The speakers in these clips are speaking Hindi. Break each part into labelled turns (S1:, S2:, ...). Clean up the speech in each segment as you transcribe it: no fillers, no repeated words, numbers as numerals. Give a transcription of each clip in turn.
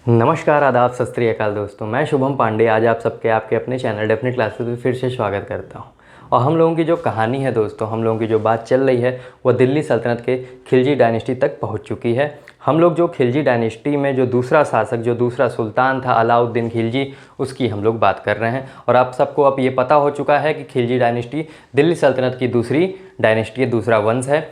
S1: नमस्कार, आदाब, सत श्री अकाल दोस्तों। मैं शुभम पांडे आज आप सबके आपके अपने चैनल डेफिनेट क्लासेस में फिर से स्वागत करता हूं। और हम लोगों की जो कहानी है दोस्तों, हम लोगों की जो बात चल रही है वह दिल्ली सल्तनत के खिलजी डायनेस्टी तक पहुंच चुकी है। हम लोग जो खिलजी डायनेस्टी में जो दूसरा शासक, जो दूसरा सुल्तान था अलाउद्दीन खिलजी, उसकी हम लोग बात कर रहे हैं। और आप सबको अब ये पता हो चुका है कि खिलजी डायनेस्टी दिल्ली सल्तनत की दूसरी डायनेस्टी, दूसरा वंश है,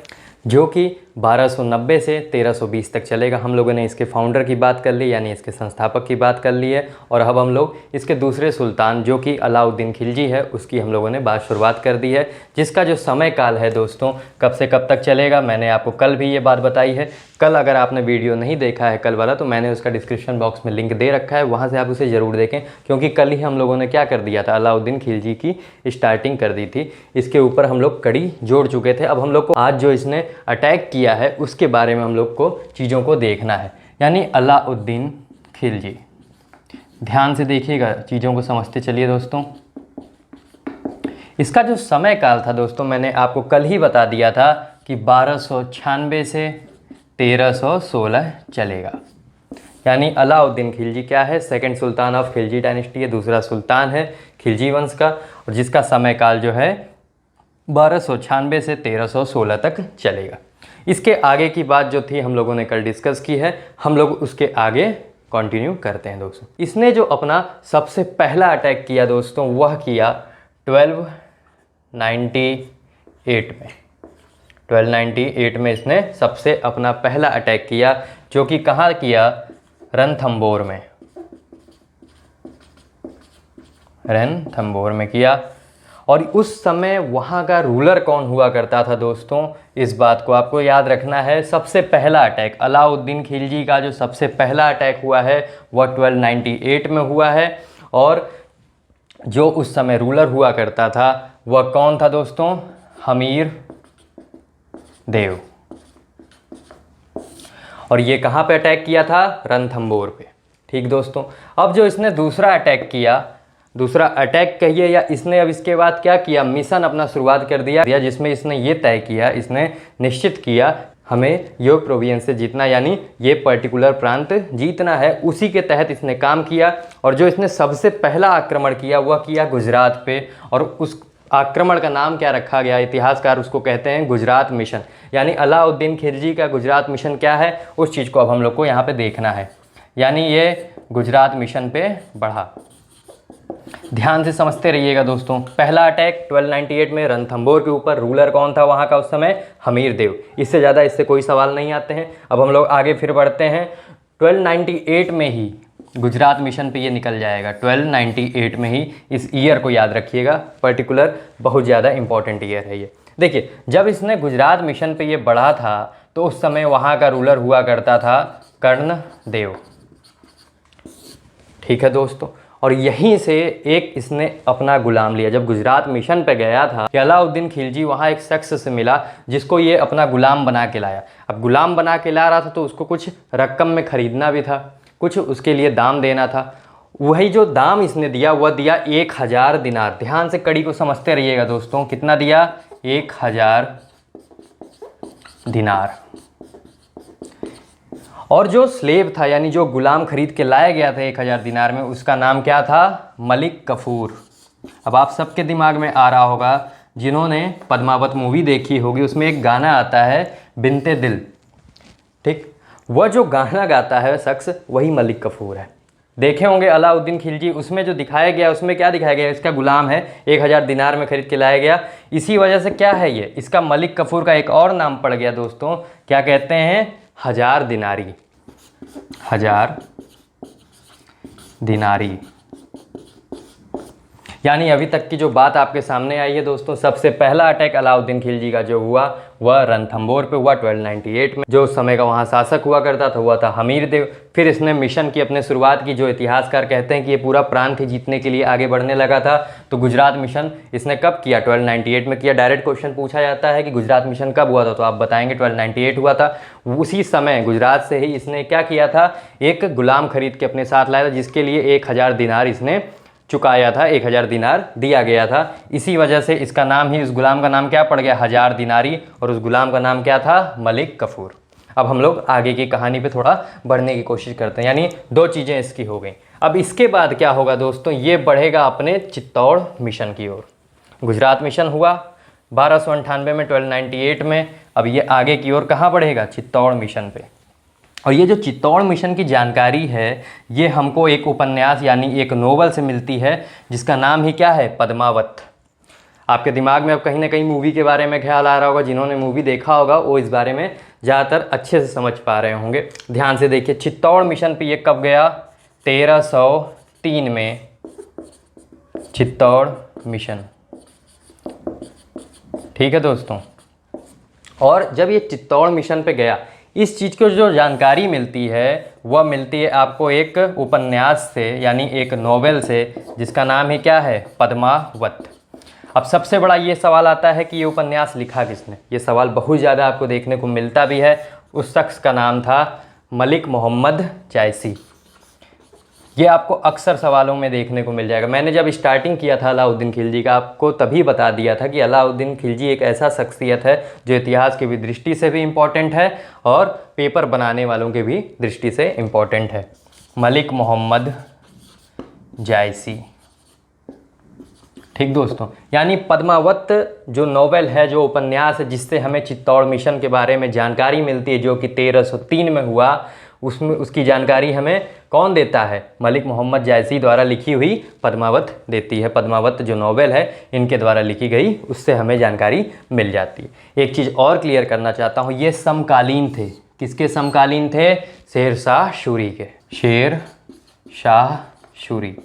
S1: जो कि 1290 से 1320 तक चलेगा। हम लोगों ने इसके फाउंडर की बात कर ली, यानी इसके संस्थापक की बात कर ली है। और अब हम लोग इसके दूसरे सुल्तान जो कि अलाउद्दीन खिलजी है, उसकी हम लोगों ने बात शुरुआत कर दी है। जिसका जो समय काल है दोस्तों, कब से कब तक चलेगा, मैंने आपको कल भी ये बात बताई है। कल अगर आपने वीडियो नहीं देखा है कल वाला, तो मैंने उसका डिस्क्रिप्शन बॉक्स में लिंक दे रखा है, वहाँ से आप उसे ज़रूर देखें। क्योंकि कल ही हम लोगों ने क्या कर दिया था, अलाउद्दीन खिलजी की स्टार्टिंग कर दी थी। इसके ऊपर हम लोग कड़ी जोड़ चुके थे। अब हम लोग को आज जो इसने अटैक किया है उसके बारे में हम लोग को चीज़ों को देखना है। यानी अलाउद्दीन खिलजी, ध्यान से देखिएगा, चीज़ों को समझते चलिए दोस्तों। इसका जो समय काल था दोस्तों, मैंने आपको कल ही बता दिया था कि 1296 से 1316 चलेगा। यानी अलाउद्दीन खिलजी क्या है, second Sultan of Khilji dynasty है, दूसरा सुल्तान है खिलजी वंश का। और जिसका समय काल जो है 1296 से 1316 तक चलेगा। इसके आगे की बात जो थी हम लोगों ने कल डिस्कस की है, हम लोग उसके आगे कंटिन्यू करते हैं दोस्तों। इसने जो अपना सबसे पहला अटैक किया दोस्तों, वह किया 1298 में। 1298 में इसने सबसे अपना पहला अटैक किया, जो कि कहाँ किया, रणथंबोर में। रणथंबोर में किया। और उस समय वहाँ का रूलर कौन हुआ करता था दोस्तों, इस बात को आपको याद रखना है। सबसे पहला अटैक अलाउद्दीन खिलजी का जो सबसे पहला अटैक हुआ है वह 1298 में हुआ है। और जो उस समय रूलर हुआ करता था वह कौन था दोस्तों, हमीर देव। और ये कहाँ पे अटैक किया था, रणथंबोर पे। ठीक दोस्तों। अब जो इसने दूसरा अटैक किया, दूसरा अटैक कहिए या इसने अब इसके बाद क्या किया, मिशन अपना शुरुआत कर दिया, जिसमें इसने ये तय किया, इसने निश्चित किया हमें यो प्रोविंस से जीतना, यानी ये पर्टिकुलर प्रांत जीतना है। उसी के तहत इसने काम किया। और जो इसने सबसे पहला आक्रमण किया वह किया गुजरात पे। और उस आक्रमण का नाम क्या रखा गया, इतिहासकार उसको कहते हैं गुजरात मिशन। यानी अलाउद्दीन खिलजी का गुजरात मिशन क्या है, उस चीज़ को अब हम लोग को यहाँ पे देखना है। यानी ये गुजरात मिशन पे बढ़ा। ध्यान से समझते रहिएगा दोस्तों। पहला अटैक 1298 में रणथंबोर के ऊपर, रूलर कौन था वहाँ का उस समय, हमीर देव। इससे ज़्यादा इससे कोई सवाल नहीं आते हैं। अब हम लोग आगे फिर बढ़ते हैं। 1298 में ही गुजरात मिशन पे ये निकल जाएगा। 1298 में ही, इस ईयर को याद रखिएगा, पर्टिकुलर बहुत ज़्यादा इंपॉर्टेंट ईयर है ये। देखिए, जब इसने गुजरात मिशन पे ये बढ़ा था तो उस समय वहाँ का रूलर हुआ करता था कर्णदेव। ठीक है दोस्तों। और यहीं से एक इसने अपना गुलाम लिया। जब गुजरात मिशन पे गया था कि अलाउद्दीन खिलजी, वहाँ एक शख्स से मिला जिसको ये अपना गुलाम बना के लाया। अब गुलाम बना के ला रहा था तो उसको कुछ रकम में ख़रीदना भी था, कुछ उसके लिए दाम देना था। वही जो दाम इसने दिया वह दिया 1000 दिनार। ध्यान से कड़ी को समझते रहिएगा दोस्तों। कितना दिया, 1000 दिनार। और जो स्लेब था, यानी जो गुलाम खरीद के लाया गया था 1000 दिनार में, उसका नाम क्या था, मलिक कफूर। अब आप सबके दिमाग में आ रहा होगा, जिन्होंने पद्मावत मूवी देखी होगी, उसमें एक गाना आता है बिनते दिल। ठीक, वह जो गाना गाता है शख्स, वही मलिक कफूर है। देखे होंगे अलाउद्दीन खिलजी, उसमें जो दिखाया गया, उसमें क्या दिखाया गया, इसका गुलाम है, 1000 दिनार में खरीद के लाया गया। इसी वजह से क्या है ये, इसका मलिक कफूर का एक और नाम पड़ गया दोस्तों, क्या कहते हैं, 1000 दिनारी। 1000 दिनारी। यानी अभी तक की जो बात आपके सामने आई है दोस्तों, सबसे पहला अटैक अलाउद्दीन खिलजी का जो हुआ वह रणथंबोर पे हुआ 1298 में। जो उस समय का वहाँ शासक हुआ करता था वह था हमीर देव। फिर इसने मिशन की अपने शुरुआत की, जो इतिहासकार कहते हैं कि ये पूरा प्रांत ही जीतने के लिए आगे बढ़ने लगा था। तो गुजरात मिशन इसने कब किया, 1298 में किया। डायरेक्ट क्वेश्चन पूछा जाता है कि गुजरात मिशन कब हुआ था, तो आप बताएंगे 1298 हुआ था। उसी समय गुजरात से ही इसने क्या किया था, एक गुलाम खरीद के अपने साथ लाया था, जिसके लिए 1000 दिनार इसने चुकाया था, 1000 दिनार दिया गया था। इसी वजह से इसका नाम ही, उस गुलाम का नाम क्या पड़ गया, 1000 दिनारी। और उस गुलाम का नाम क्या था, मलिक कफूर। अब हम लोग आगे की कहानी पे थोड़ा बढ़ने की कोशिश करते हैं, यानी दो चीज़ें इसकी हो गई। अब इसके बाद क्या होगा दोस्तों, ये बढ़ेगा अपने चित्तौड़ मिशन की ओर। गुजरात मिशन हुआ 1298 में, 1298 में। अब ये आगे की ओर कहाँ बढ़ेगा, चित्तौड़ मिशन पे। और ये जो चित्तौड़ मिशन की जानकारी है ये हमको एक उपन्यास यानी एक नोवेल से मिलती है जिसका नाम ही क्या है, पद्मावत। आपके दिमाग में अब कहीं ना कहीं मूवी के बारे में ख्याल आ रहा होगा, जिन्होंने मूवी देखा होगा वो इस बारे में ज़्यादातर अच्छे से समझ पा रहे होंगे। ध्यान से देखिए, चित्तौड़ मिशन पे ये कब गया, 1303 में चित्तौड़ मिशन। ठीक है दोस्तों, और जब ये चित्तौड़ मिशन पे गया, इस चीज़ को जो जानकारी मिलती है वह मिलती है आपको एक उपन्यास से यानी एक नोवेल से जिसका नाम ही क्या है, पद्मावत। अब सबसे बड़ा ये सवाल आता है कि ये उपन्यास लिखा किसने। ये सवाल बहुत ज़्यादा आपको देखने को मिलता भी है। उस शख्स का नाम था मलिक मोहम्मद जायसी। ये आपको अक्सर सवालों में देखने को मिल जाएगा। मैंने जब स्टार्टिंग किया था अलाउद्दीन खिलजी का, आपको तभी बता दिया था कि अलाउद्दीन खिलजी एक ऐसा शख्सियत है जो इतिहास की भी दृष्टि से भी इम्पॉर्टेंट है और पेपर बनाने वालों की भी दृष्टि से इम्पॉर्टेंट है। मलिक मोहम्मद जायसी। ठीक दोस्तों, यानी पद्मावत जो नोवेल है, जो उपन्यास है जिससे हमें चित्तौड़ मिशन के बारे में जानकारी मिलती है, जो कि 1303 में हुआ, उसमें उसकी जानकारी हमें कौन देता है, मलिक मोहम्मद जायसी द्वारा लिखी हुई पद्मावत देती है। पद्मावत जो नोवेल है इनके द्वारा लिखी गई, उससे हमें जानकारी मिल जाती है। एक चीज़ और क्लियर करना चाहता हूँ, ये समकालीन थे। किसके समकालीन थे, शेर शाह सूरी के। शेर शाह सूरी।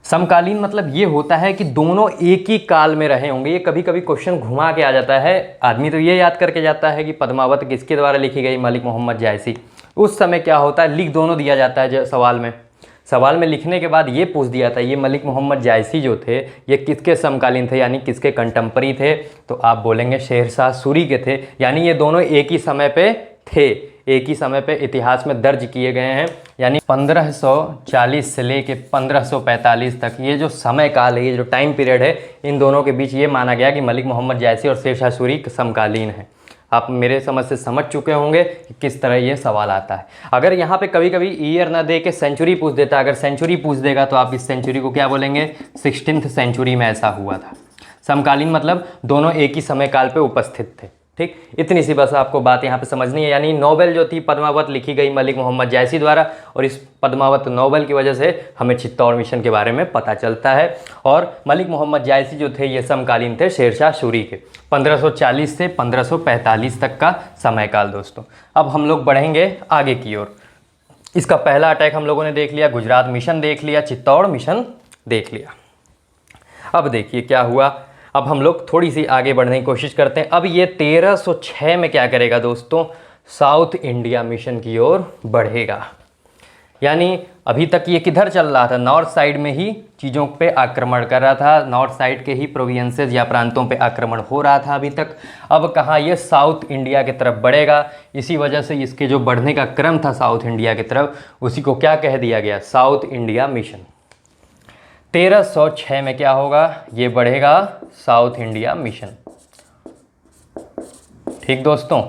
S1: समकालीन मतलब ये होता है कि दोनों एक ही काल में रहे होंगे। ये कभी कभी क्वेश्चन घुमा के आ जाता है, आदमी तो ये याद करके जाता है कि पद्मावत किसके द्वारा लिखी गई, मलिक मोहम्मद जायसी। उस समय क्या होता है, लिख दोनों दिया जाता है सवाल में लिखने के बाद ये पूछ दिया था ये मलिक मोहम्मद जायसी जो थे ये किसके समकालीन थे, यानी किसके कंटेम्पररी थे, तो आप बोलेंगे शेर शाह सूरी के थे। यानी ये दोनों एक ही समय पे थे, एक ही समय पे इतिहास में दर्ज किए गए हैं। यानी 1540 से लेके 1545 तक ये जो समय काल है, ये जो टाइम पीरियड है, इन दोनों के बीच ये माना गया कि मलिक मोहम्मद जायसी और शेर शाह सूरी समकालीन हैं। आप मेरे समझ से समझ चुके होंगे कि किस तरह ये सवाल आता है। अगर यहाँ पे कभी कभी ईयर ना दे के सेंचुरी पूछ देता, अगर सेंचुरी पूछ देगा तो आप इस सेंचुरी को क्या बोलेंगे, 16th सेंचुरी में ऐसा हुआ था। समकालीन मतलब दोनों एक ही समय काल पे उपस्थित थे। ठीक, इतनी सी बस आपको बात यहाँ पे समझनी है। यानी नोवेल जो थी पद्मावत लिखी गई मलिक मोहम्मद जायसी द्वारा, और इस पद्मावत नोवेल की वजह से हमें चित्तौड़ मिशन के बारे में पता चलता है। और मलिक मोहम्मद जायसी जो थे ये समकालीन थे शेर शाह सूरी के, 1540 से 1545 तक का समय काल। दोस्तों अब हम लोग बढ़ेंगे आगे की ओर। इसका पहला अटैक हम लोगों ने देख लिया, गुजरात मिशन देख लिया, चित्तौड़ मिशन देख लिया। अब देखिए क्या हुआ, अब हम लोग थोड़ी सी आगे बढ़ने की कोशिश करते हैं। अब ये 1306 में क्या करेगा दोस्तों, साउथ इंडिया मिशन की ओर बढ़ेगा। यानी अभी तक ये किधर चल रहा था, नॉर्थ साइड में ही चीज़ों पे आक्रमण कर रहा था, नॉर्थ साइड के ही प्रोविंसेस या प्रांतों पे आक्रमण हो रहा था अभी तक। अब कहाँ, ये साउथ इंडिया की तरफ बढ़ेगा। इसी वजह से इसके जो बढ़ने का क्रम था साउथ इंडिया की तरफ, उसी को क्या कह दिया गया, साउथ इंडिया मिशन। 1306 में क्या होगा, ये बढ़ेगा साउथ इंडिया मिशन। ठीक दोस्तों,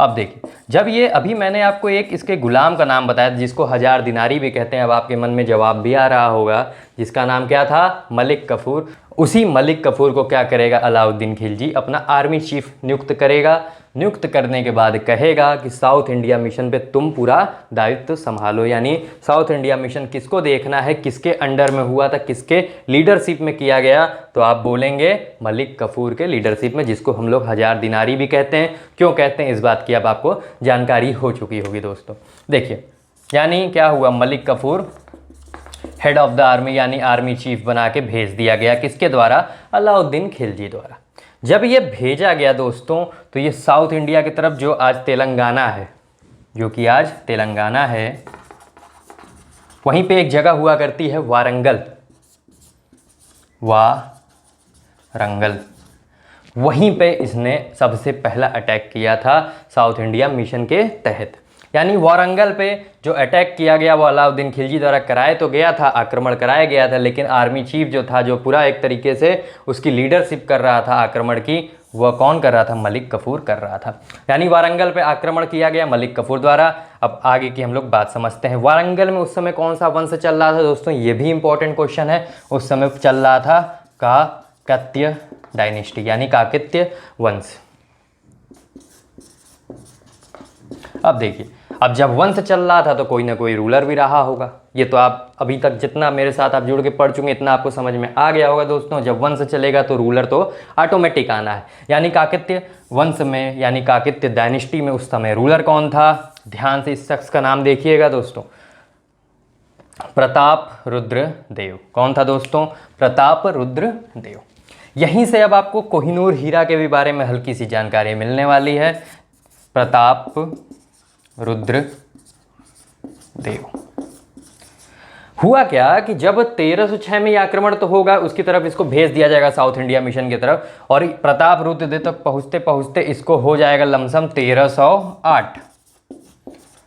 S1: अब देखिए, जब ये अभी मैंने आपको एक इसके गुलाम का नाम बताया जिसको 1000 दिनारी भी कहते हैं, अब आपके मन में जवाब भी आ रहा होगा, जिसका नाम क्या था, मलिक कफूर। उसी मलिक कफूर को क्या करेगा अलाउद्दीन खिलजी, अपना आर्मी चीफ नियुक्त करेगा। नियुक्त करने के बाद कहेगा कि साउथ इंडिया मिशन पे तुम पूरा दायित्व संभालो। यानी साउथ इंडिया मिशन किसको देखना है, किसके अंडर में हुआ था, किसके लीडरशिप में किया गया, तो आप बोलेंगे मलिक कफूर के लीडरशिप में, जिसको हम लोग 1000 दिनारी भी कहते हैं। क्यों कहते हैं इस बात की अब आपको जानकारी हो चुकी होगी दोस्तों। देखिए, यानी क्या हुआ, Malik Kafur head of the army यानी आर्मी चीफ बना के भेज दिया गया, किसके द्वारा, अलाउद्दीन खिलजी द्वारा। जब ये भेजा गया दोस्तों, तो ये साउथ इंडिया की तरफ, जो आज तेलंगाना है, जो कि आज तेलंगाना है, वहीं पे एक जगह हुआ करती है वारंगल, वारंगल, वहीं पे इसने सबसे पहला अटैक किया था साउथ इंडिया मिशन के तहत। यानी वारंगल पे जो अटैक किया गया वो अलाउद्दीन खिलजी द्वारा कराया तो गया था, आक्रमण कराया गया था, लेकिन आर्मी चीफ जो था, जो पूरा एक तरीके से उसकी लीडरशिप कर रहा था आक्रमण की, वह कौन कर रहा था? मलिक कफूर कर रहा था। यानी वारंगल पे आक्रमण किया गया मलिक कफूर द्वारा। अब आगे की हम लोग बात समझते हैं। वारंगल में उस समय कौन सा वंश चल रहा था दोस्तों? ये भी इंपॉर्टेंट क्वेश्चन है। उस समय चल रहा था काकत्य डायनेस्टी, यानी काकत्य वंश। अब देखिए, अब जब वंश चल रहा था तो कोई ना कोई रूलर भी रहा होगा। ये तो आप अभी तक जितना मेरे साथ आप जुड़ के पढ़ चुके इतना आपको समझ में आ गया होगा दोस्तों। जब वंश चलेगा तो रूलर तो ऑटोमेटिक आना है। यानी काकत्य वंश में, यानी काकत्य डायनेस्टी में उस समय रूलर कौन था? ध्यान से इस शख्स का नाम देखिएगा दोस्तों, प्रताप रुद्र देव। कौन था दोस्तों? प्रताप रुद्र देव। यहीं से अब आपको कोहिनूर हीरा के भी बारे में हल्की सी जानकारी मिलने वाली है। प्रताप रुद्र देव। हुआ क्या कि जब 1306 में ये आक्रमण तो होगा, उसकी तरफ इसको भेज दिया जाएगा साउथ इंडिया मिशन की तरफ, और प्रताप रुद्र देव तक पहुंचते पहुंचते इसको हो जाएगा लमसम 1308।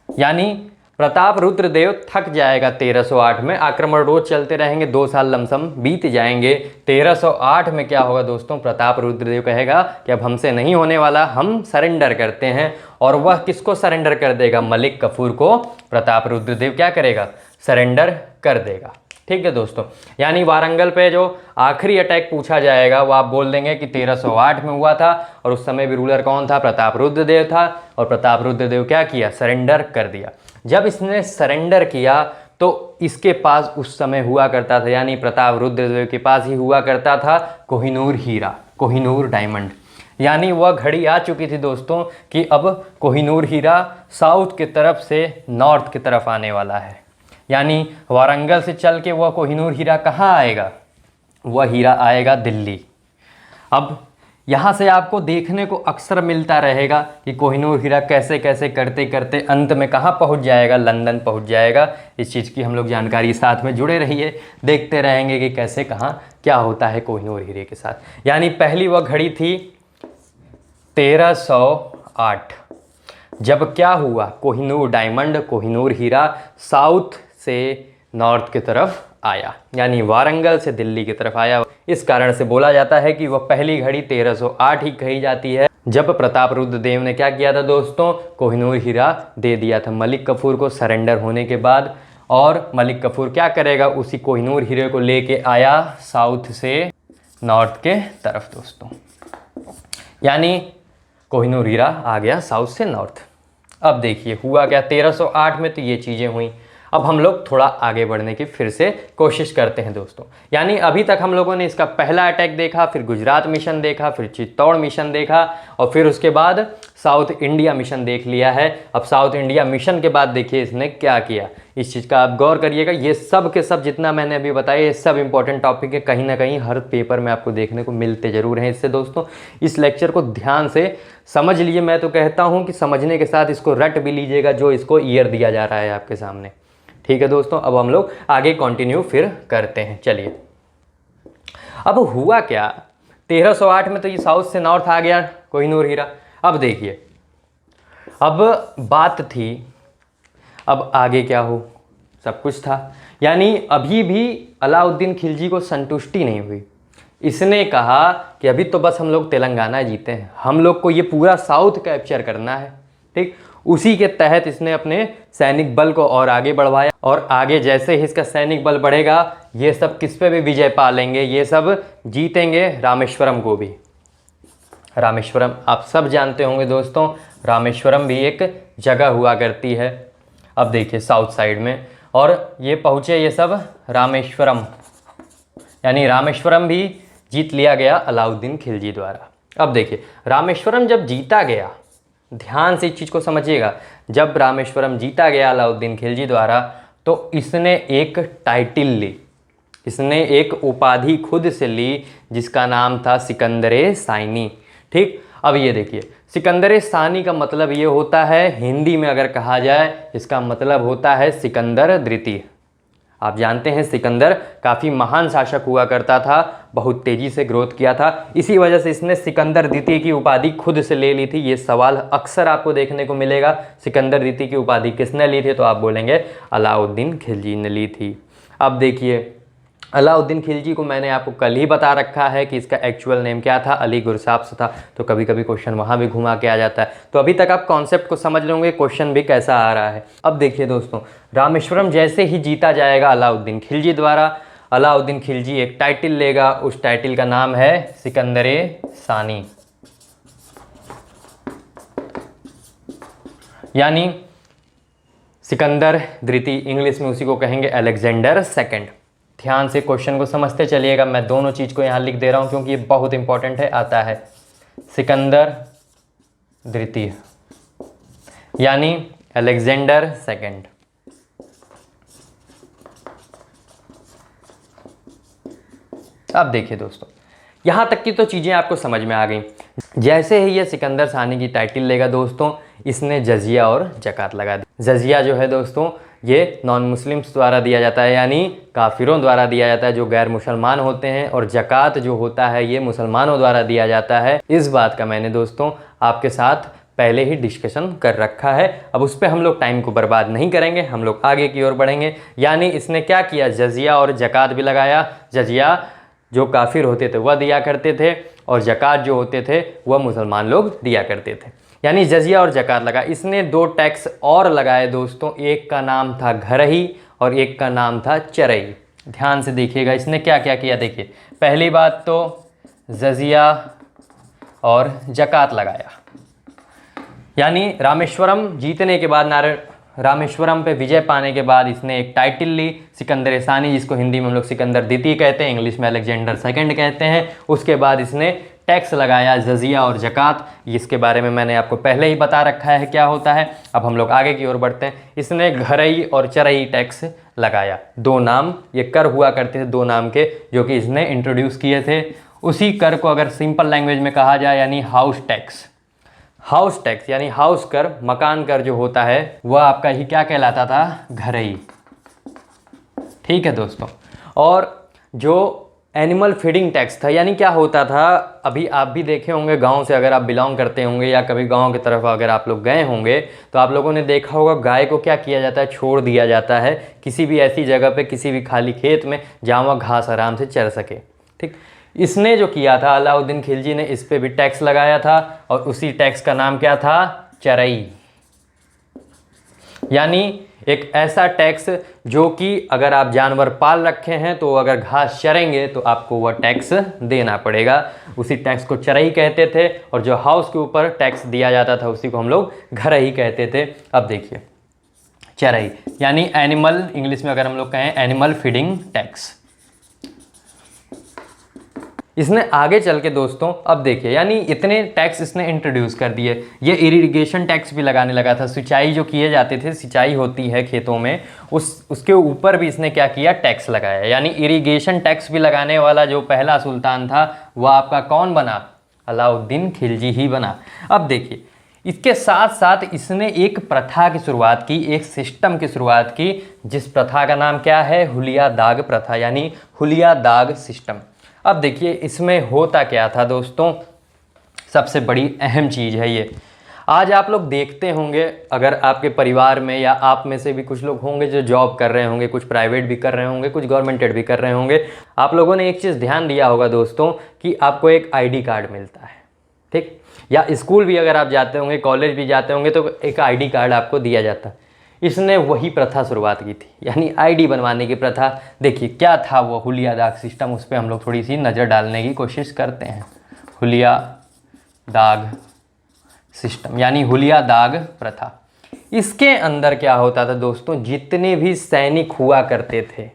S1: यानी प्रताप रुद्रदेव थक जाएगा 1308 में। आक्रमण रोज चलते रहेंगे, 2 साल लमसम बीत जाएंगे। 1308 में क्या होगा दोस्तों? प्रताप रुद्रदेव कहेगा कि अब हमसे नहीं होने वाला, हम सरेंडर करते हैं। और वह किसको सरेंडर कर देगा? मलिक कफूर को प्रताप रुद्रदेव क्या करेगा? सरेंडर कर देगा। ठीक है दोस्तों, यानी वारंगल पे जो आखिरी अटैक पूछा जाएगा वो आप बोल देंगे कि 1308 में हुआ था, और उस समय भी रूलर कौन था? प्रताप रुद्रदेव था। और प्रताप रुद्रदेव क्या किया? सरेंडर कर दिया। जब इसने सरेंडर किया तो इसके पास उस समय हुआ करता था, यानी प्रताप रुद्रदेव के पास ही हुआ करता था कोहिनूर हीरा, कोहिनूर डायमंड। यानी वह घड़ी आ चुकी थी दोस्तों कि अब कोहिनूर हीरा साउथ की तरफ से नॉर्थ की तरफ आने वाला है। यानी वारंगल से चल के वह कोहिनूर हीरा कहाँ आएगा? वह हीरा आएगा दिल्ली। अब यहाँ से आपको देखने को अक्सर मिलता रहेगा कि कोहिनूर हीरा कैसे कैसे करते करते अंत में कहाँ पहुँच जाएगा? लंदन पहुँच जाएगा। इस चीज़ की हम लोग जानकारी साथ में जुड़े रहिए, देखते रहेंगे कि कैसे कहाँ क्या होता है कोहिनूर हीरे के साथ। यानी पहली वह घड़ी थी 1308, जब क्या हुआ? कोहिनूर डायमंड, कोहिनूर हीरा साउथ से नॉर्थ की तरफ आया, यानी वारंगल से दिल्ली की तरफ आया। इस कारण से बोला जाता है कि वह पहली घड़ी 1308 ही कही जाती है, जब प्रताप रुद्रदेव ने क्या किया था दोस्तों? कोहिनूर हीरा दे दिया था मलिक कफूर को सरेंडर होने के बाद। और मलिक कफूर क्या करेगा? उसी कोहिनूर हीरे को लेके आया साउथ से नॉर्थ के तरफ दोस्तों। यानी कोहिनूर हीरा आ गया साउथ से नॉर्थ। अब देखिए हुआ क्या 1308 में, तो ये चीज़ें हुई। अब हम लोग थोड़ा आगे बढ़ने की फिर से कोशिश करते हैं दोस्तों। यानी अभी तक हम लोगों ने इसका पहला अटैक देखा, फिर गुजरात मिशन देखा, फिर चित्तौड़ मिशन देखा, और फिर उसके बाद साउथ इंडिया मिशन देख लिया है। अब साउथ इंडिया मिशन के बाद देखिए इसने क्या किया, इस चीज़ का आप गौर करिएगा। ये सब के सब जितना मैंने अभी बताया ये सब इंपॉर्टेंट टॉपिक है, कहीं ना कहीं हर पेपर में आपको देखने को मिलते ज़रूर हैं। इससे दोस्तों इस लेक्चर को ध्यान से समझ लीजिए। मैं तो कहता हूँ कि समझने के साथ इसको रट भी लीजिएगा जो इसको ईयर दिया जा रहा है आपके सामने। ठीक है दोस्तों, अब हम लोग आगे कंटिन्यू फिर करते हैं। चलिए, अब हुआ क्या 1308 में, तो ये साउथ से नॉर्थ आ गया कोहिनूर हीरा। अब देखिए, अब बात थी अब आगे क्या हो, सब कुछ था। यानी अभी भी अलाउद्दीन खिलजी को संतुष्टि नहीं हुई। इसने कहा कि अभी तो बस हम लोग तेलंगाना जीते हैं, हम लोग को ये पूरा साउथ कैप्चर करना है। ठीक, उसी के तहत इसने अपने सैनिक बल को और आगे बढ़वाया, और आगे जैसे ही इसका सैनिक बल बढ़ेगा ये सब किस पे भी विजय पा लेंगे, ये सब जीतेंगे रामेश्वरम को भी। रामेश्वरम आप सब जानते होंगे दोस्तों, रामेश्वरम भी एक जगह हुआ करती है। अब देखिए साउथ साइड में, और ये पहुँचे ये सब रामेश्वरम, यानी रामेश्वरम भी जीत लिया गया अलाउद्दीन खिलजी द्वारा। अब देखिए रामेश्वरम जब जीता गया, ध्यान से इस चीज़ को समझिएगा, जब रामेश्वरम जीता गया अलाउद्दीन खिलजी द्वारा तो इसने एक टाइटिल ली, इसने एक उपाधि खुद से ली जिसका नाम था सिकंदरे साइनी। ठीक, अब ये देखिए सिकंदरे सानी का मतलब ये होता है, हिंदी में अगर कहा जाए इसका मतलब होता है सिकंदर द्वितीय। आप जानते हैं सिकंदर काफ़ी महान शासक हुआ करता था, बहुत तेज़ी से ग्रोथ किया था, इसी वजह से इसने सिकंदर द्वितीय की उपाधि खुद से ले ली थी। ये सवाल अक्सर आपको देखने को मिलेगा, सिकंदर द्वितीय की उपाधि किसने ली थी, तो आप बोलेंगे अलाउद्दीन खिलजी ने ली थी। अब देखिए, अलाउद्दीन खिलजी को मैंने आपको कल ही बता रखा है कि इसका एक्चुअल नेम क्या था, अली गुरसाप्स था, तो कभी कभी क्वेश्चन वहाँ भी घुमा के आ जाता है। तो अभी तक आप कॉन्सेप्ट को समझ लोगे, क्वेश्चन भी कैसा आ रहा है। अब देखिए दोस्तों, रामेश्वरम जैसे ही जीता जाएगा अलाउद्दीन खिलजी द्वारा, अलाउद्दीन खिलजी एक टाइटल लेगा, उस टाइटल का नाम है सिकंदरे सानी, यानी सिकंदर द्वितीय, इंग्लिश में उसी को कहेंगे अलेक्जेंडर सेकंड। ध्यान से क्वेश्चन को समझते चलिएगा, मैं दोनों चीज़ को यहाँ लिख दे रहा हूँ क्योंकि ये बहुत इंपॉर्टेंट है, आता है सिकंदर द्वितीय यानी अलेक्जेंडर सेकंड। अब देखिए दोस्तों, यहाँ तक की तो चीज़ें आपको समझ में आ गई। जैसे ही ये सिकंदर सानी की टाइटल लेगा दोस्तों, इसने जजिया और जकात लगा दी। जजिया जो है दोस्तों, ये नॉन मुस्लिम्स द्वारा दिया जाता है, यानी काफिरों द्वारा दिया जाता है जो गैर मुसलमान होते हैं, और जकात जो होता है ये मुसलमानों द्वारा दिया जाता है। इस बात का मैंने दोस्तों आपके साथ पहले ही डिस्कशन कर रखा है, अब उस पर हम लोग टाइम को बर्बाद नहीं करेंगे, हम लोग आगे की ओर बढ़ेंगे। यानी इसने क्या किया, जजिया और जकात भी लगाया। जजिया जो काफिर होते थे वह दिया करते थे, और जकात जो होते थे वह मुसलमान लोग दिया करते थे, यानी जजिया और जकात लगा। इसने 2 टैक्स और लगाए दोस्तों, एक का नाम था घरही और एक का नाम था चरई। ध्यान से देखिएगा इसने क्या क्या किया। देखिए, पहली बात तो जजिया और जकात लगाया, यानी रामेश्वरम जीतने के बाद, रामेश्वरम पे विजय पाने के बाद इसने एक टाइटल ली सिकंदर सानी, जिसको हिंदी में हम लोग सिकंदर द्वितीय कहते हैं, इंग्लिश में अलेक्जेंडर सेकंड कहते हैं। उसके बाद इसने टैक्स लगाया जजिया और जकात, इसके बारे में मैंने आपको पहले ही बता रखा है क्या होता है। अब हम लोग आगे की ओर बढ़ते हैं। इसने घरई और चरई टैक्स लगाया, 2 नाम ये कर हुआ करते थे, 2 नाम के, जो कि इसने इंट्रोड्यूस किए थे। उसी कर को अगर सिंपल लैंग्वेज में कहा जाए, यानी हाउस टैक्स। हाउस टैक्स यानी हाउस कर, मकान कर जो होता है वह आपका ही क्या कहलाता था, घरई। ठीक है दोस्तों, और जो एनिमल फीडिंग टैक्स था, यानी क्या होता था, अभी आप भी देखे होंगे गांव से अगर आप बिलोंग करते होंगे, या कभी गांव की तरफ अगर आप लोग गए होंगे तो आप लोगों ने देखा होगा गाय को क्या किया जाता है, छोड़ दिया जाता है किसी भी ऐसी जगह पे, किसी भी खाली खेत में जहाँ वह घास आराम से चर सके। ठीक, इसने जो किया था अलाउद्दीन खिलजी ने, इस पे भी टैक्स लगाया था, और उसी टैक्स का नाम क्या था, चरई। यानी एक ऐसा टैक्स जो कि अगर आप जानवर पाल रखे हैं तो अगर घास चरेंगे तो आपको वह टैक्स देना पड़ेगा, उसी टैक्स को चरई कहते थे। और जो हाउस के ऊपर टैक्स दिया जाता था उसी को हम लोग घरई कहते थे। अब देखिए, चरई यानी एनिमल, इंग्लिश में अगर हम लोग कहें एनिमल फीडिंग टैक्स। इसने आगे चल के दोस्तों, अब देखिए, यानी इतने टैक्स इसने इंट्रोड्यूस कर दिए। ये इरिगेशन टैक्स भी लगाने लगा था, सिंचाई जो किए जाते थे, सिंचाई होती है खेतों में, उसके ऊपर भी इसने क्या किया, टैक्स लगाया। यानी इरिगेशन टैक्स भी लगाने वाला जो पहला सुल्तान था वह आपका कौन बना, अलाउद्दीन खिलजी ही बना। अब देखिए, इसके साथ साथ इसने एक प्रथा की शुरुआत की, एक सिस्टम की शुरुआत की, जिस प्रथा का नाम क्या है, हुलिया दाग प्रथा, यानी हुलिया दाग सिस्टम। अब देखिए इसमें होता क्या था दोस्तों, सबसे बड़ी अहम चीज़ है ये। आज आप लोग देखते होंगे, अगर आपके परिवार में या आप में से भी कुछ लोग होंगे जो जॉब कर रहे होंगे, कुछ प्राइवेट भी कर रहे होंगे, कुछ गवर्नमेंटेड भी कर रहे होंगे, आप लोगों ने एक चीज़ ध्यान दिया होगा दोस्तों कि आपको एक आईडी कार्ड मिलता है। ठीक, या स्कूल भी अगर आप जाते होंगे, कॉलेज भी जाते होंगे तो एक आईडी कार्ड आपको दिया जाता है। इसने वही प्रथा शुरुआत की थी, यानी आईडी बनवाने की प्रथा। देखिए क्या था वो हुलिया दाग सिस्टम, उस पर हम लोग थोड़ी सी नज़र डालने की कोशिश करते हैं। हुलिया दाग सिस्टम यानी हुलिया दाग प्रथा। इसके अंदर क्या होता था दोस्तों, जितने भी सैनिक हुआ करते थे,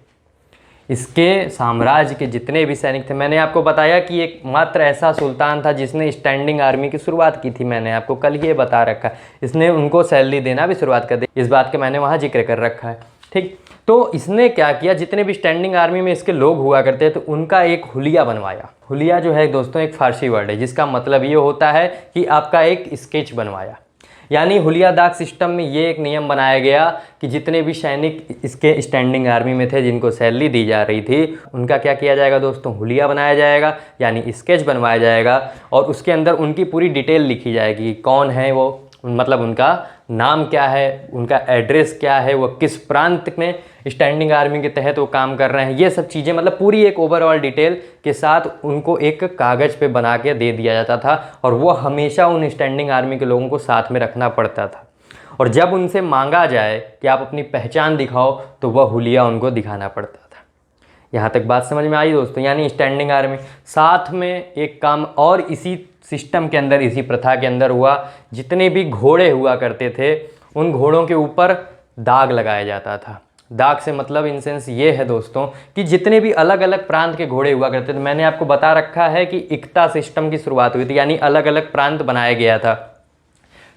S1: इसके साम्राज्य के जितने भी सैनिक थे, मैंने आपको बताया कि एक मात्र ऐसा सुल्तान था जिसने स्टैंडिंग आर्मी की शुरुआत की थी, मैंने आपको कल ही ये बता रखा है। इसने उनको सैलरी देना भी शुरुआत कर दी, इस बात के मैंने वहाँ जिक्र कर रखा है। ठीक, तो इसने क्या किया, जितने भी स्टैंडिंग आर्मी में इसके लोग हुआ करते तो उनका एक हुलिया बनवाया। हुलिया जो है दोस्तों एक फारसी वर्ड है, जिसका मतलब ये होता है कि आपका एक स्केच बनवाया। यानी हुलिया दाग सिस्टम में ये एक नियम बनाया गया कि जितने भी सैनिक इसके स्टैंडिंग आर्मी में थे, जिनको सैलरी दी जा रही थी, उनका क्या किया जाएगा दोस्तों, हुलिया बनाया जाएगा, यानी स्केच बनवाया जाएगा और उसके अंदर उनकी पूरी डिटेल लिखी जाएगी। कौन है वो, मतलब उनका नाम क्या है, उनका एड्रेस क्या है, वो किस प्रांत में स्टैंडिंग आर्मी के तहत वो काम कर रहे हैं, ये सब चीज़ें, मतलब पूरी एक ओवरऑल डिटेल के साथ उनको एक कागज़ पे बना के दे दिया जाता था और वो हमेशा उन स्टैंडिंग आर्मी के लोगों को साथ में रखना पड़ता था। और जब उनसे मांगा जाए कि आप अपनी पहचान दिखाओ तो वह हुलिया उनको दिखाना पड़ता था। यहाँ तक बात समझ में आई दोस्तों। यानी स्टैंडिंग आर्मी साथ में एक काम और इसी सिस्टम के अंदर, इसी प्रथा के अंदर हुआ, जितने भी घोड़े हुआ करते थे उन घोड़ों के ऊपर दाग लगाया जाता था। दाग से मतलब इन सेंस ये है दोस्तों कि जितने भी अलग अलग प्रांत के घोड़े हुआ करते थे, मैंने आपको बता रखा है कि इक्ता सिस्टम की शुरुआत हुई थी, यानी अलग अलग प्रांत बनाया गया था,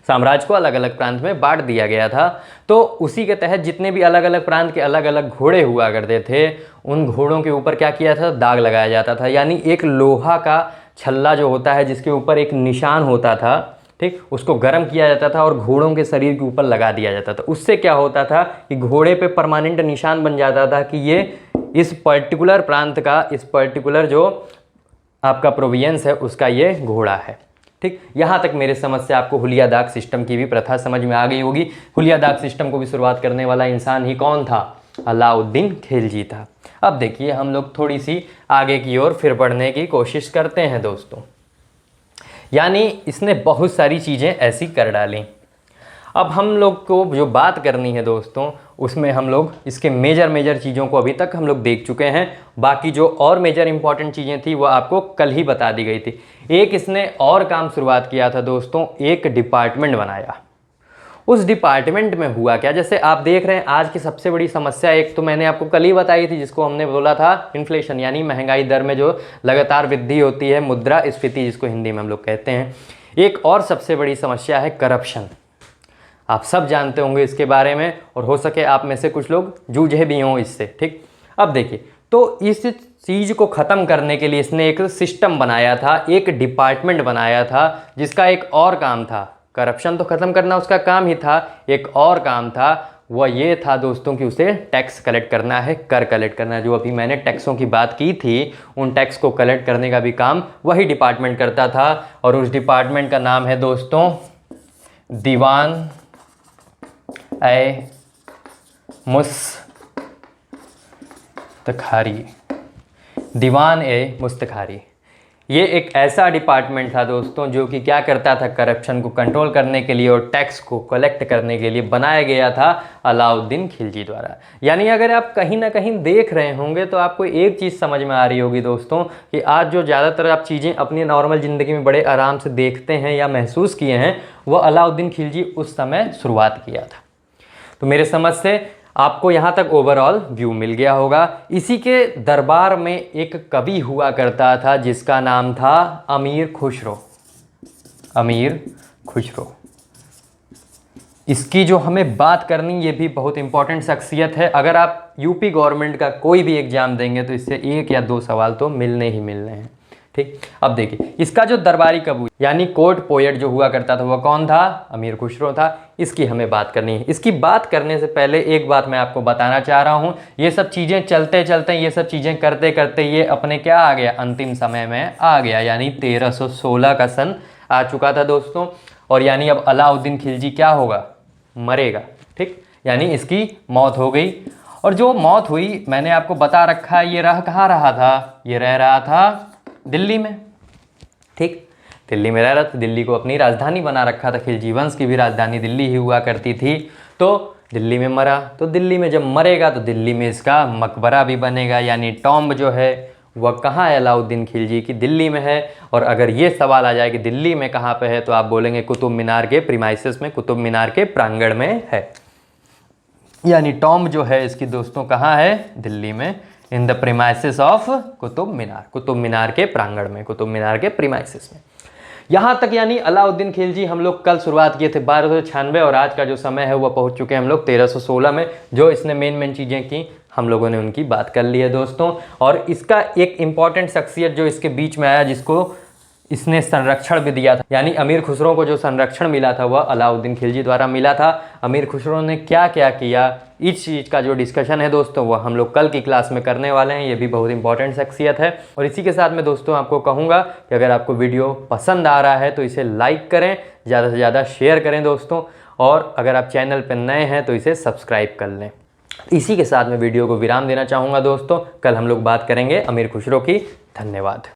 S1: साम्राज्य को अलग अलग प्रांत में बांट दिया गया था। तो उसी के तहत जितने भी अलग अलग प्रांत के अलग अलग घोड़े हुआ करते थे, उन घोड़ों के ऊपर क्या किया था, दाग लगाया जाता था। यानी एक लोहा का छल्ला जो होता है जिसके ऊपर एक निशान होता था, ठीक, उसको गर्म किया जाता था और घोड़ों के शरीर के ऊपर लगा दिया जाता था। उससे क्या होता था कि घोड़े पे परमानेंट निशान बन जाता था कि ये इस पर्टिकुलर प्रांत का, इस पर्टिकुलर जो आपका प्रोविंस है उसका ये घोड़ा है। ठीक, यहाँ तक मेरे समझ से आपको हुलिया दाग सिस्टम की भी प्रथा समझ में आ गई होगी। हुलिया दाग सिस्टम को भी शुरुआत करने वाला इंसान ही कौन था, अलाउद्दीन खिलजी था। अब देखिए हम लोग थोड़ी सी आगे की ओर फिर बढ़ने की कोशिश करते हैं दोस्तों। यानी इसने बहुत सारी चीज़ें ऐसी कर डाली। अब हम लोग को जो बात करनी है दोस्तों, उसमें हम लोग इसके मेजर चीज़ों को अभी तक हम लोग देख चुके हैं। बाकी जो और मेजर इंपॉर्टेंट चीज़ें थी वो आपको कल ही बता दी गई थी। एक इसने और काम शुरुआत किया था दोस्तों, एक डिपार्टमेंट बनाया। उस डिपार्टमेंट में हुआ क्या, जैसे आप देख रहे हैं आज की सबसे बड़ी समस्या, एक तो मैंने आपको कल ही बताई थी जिसको हमने बोला था इन्फ्लेशन, यानी महंगाई दर में जो लगातार वृद्धि होती है, मुद्रास्फीति जिसको हिंदी में हम लोग कहते हैं। एक और सबसे बड़ी समस्या है करप्शन। आप सब जानते होंगे इसके बारे में और हो सके आप में से कुछ लोग जूझे भी हों इससे। ठीक, अब देखिए, तो इस चीज़ को ख़त्म करने के लिए इसने एक सिस्टम बनाया था, एक डिपार्टमेंट बनाया था जिसका एक और काम था, करप्शन तो ख़त्म करना उसका काम ही था, एक और काम था, वह ये था दोस्तों कि उसे टैक्स कलेक्ट करना है, कर कलेक्ट करना है। जो अभी मैंने टैक्सों की बात की थी, उन टैक्स को कलेक्ट करने का भी काम वही डिपार्टमेंट करता था और उस डिपार्टमेंट का नाम है दोस्तों दीवान ए मुस्तखारी। दीवान ए मुस्तखारी ये एक ऐसा डिपार्टमेंट था दोस्तों जो कि क्या करता था, करप्शन को कंट्रोल करने के लिए और टैक्स को कलेक्ट करने के लिए बनाया गया था अलाउद्दीन खिलजी द्वारा। यानी अगर आप कहीं ना कहीं देख रहे होंगे तो आपको एक चीज़ समझ में आ रही होगी दोस्तों कि आज जो ज़्यादातर आप चीज़ें अपनी नॉर्मल ज़िंदगी में बड़े आराम से देखते हैं या महसूस किए हैं, वह अलाउद्दीन खिलजी उस समय शुरुआत किया था। तो मेरे समझ से आपको यहाँ तक ओवरऑल व्यू मिल गया होगा। इसी के दरबार में एक कवि हुआ करता था जिसका नाम था अमीर खुसरो। अमीर खुसरो, इसकी जो हमें बात करनी, ये भी बहुत इंपॉर्टेंट शख्सियत है। अगर आप यूपी गवर्नमेंट का कोई भी एग्जाम देंगे तो इससे 1 या 2 सवाल तो मिलने ही मिलने हैं। ठीक, अब देखिए इसका जो दरबारी कवि यानी कोर्ट पोएट जो हुआ करता था वह कौन था, अमीर खुसरो था। इसकी हमें बात करनी है। इसकी बात करने से पहले एक बात मैं आपको बताना चाह रहा हूँ, ये सब चीज़ें चलते चलते, ये सब चीज़ें करते करते ये अपने क्या आ गया, अंतिम समय में आ गया। यानी 1316 का सन आ चुका था दोस्तों। और यानी अब अलाउद्दीन खिलजी क्या होगा, मरेगा। ठीक, यानी इसकी मौत हो गई। और जो मौत हुई मैंने आपको बता रखा है, ये रह कहाँ रहा था, ये रह रहा था दिल्ली में। ठीक, दिल्ली में रह रहा था, दिल्ली को अपनी राजधानी बना रखा था। खिलजी वंश की भी राजधानी दिल्ली ही हुआ करती थी। तो दिल्ली में मरा, तो दिल्ली में जब मरेगा तो दिल्ली में इसका मकबरा भी बनेगा। यानी टॉम्ब जो है वह कहाँ है, अलाउद्दीन खिलजी की दिल्ली में है। और अगर ये सवाल आ जाए कि दिल्ली में कहाँ पे है, तो आप बोलेंगे कुतुब मीनार के प्रीमाइसेस में, कुतुब मीनार के प्रांगण में है। यानी टॉम्ब जो है इसकी दोस्तों कहाँ है, दिल्ली में, in the premises of Qutub Minar, Qutub Minar के प्रांगण में, कुतुब मीनार के प्रीमाइसेस में। यहाँ तक यानी अलाउद्दीन खिलजी हम लोग कल शुरुआत किए थे 1296 और आज का जो समय है वह पहुँच चुके हैं हम लोग 1316 में। जो इसने मेन चीज़ें की हम लोगों ने उनकी बात कर ली है दोस्तों। और इसका एक इम्पॉर्टेंट शख्सियत जो इसके बीच में आया, जिसको इसने संरक्षण भी दिया था, यानी अमीर खुसरो को जो संरक्षण मिला था वह अलाउद्दीन खिलजी द्वारा मिला था। अमीर खुसरो ने क्या क्या किया, इस चीज़ का जो डिस्कशन है दोस्तों वह हम लोग कल की क्लास में करने वाले हैं। ये भी बहुत इंपॉर्टेंट शख्सियत है। और इसी के साथ मैं दोस्तों आपको कहूँगा कि अगर आपको वीडियो पसंद आ रहा है तो इसे लाइक करें, ज़्यादा से ज़्यादा शेयर करें दोस्तों, और अगर आप चैनल पर नए हैं तो इसे सब्सक्राइब कर लें। इसी के साथ मैं वीडियो को विराम देना चाहूँगा दोस्तों। कल हम लोग बात करेंगे अमीर खुसरो की। धन्यवाद।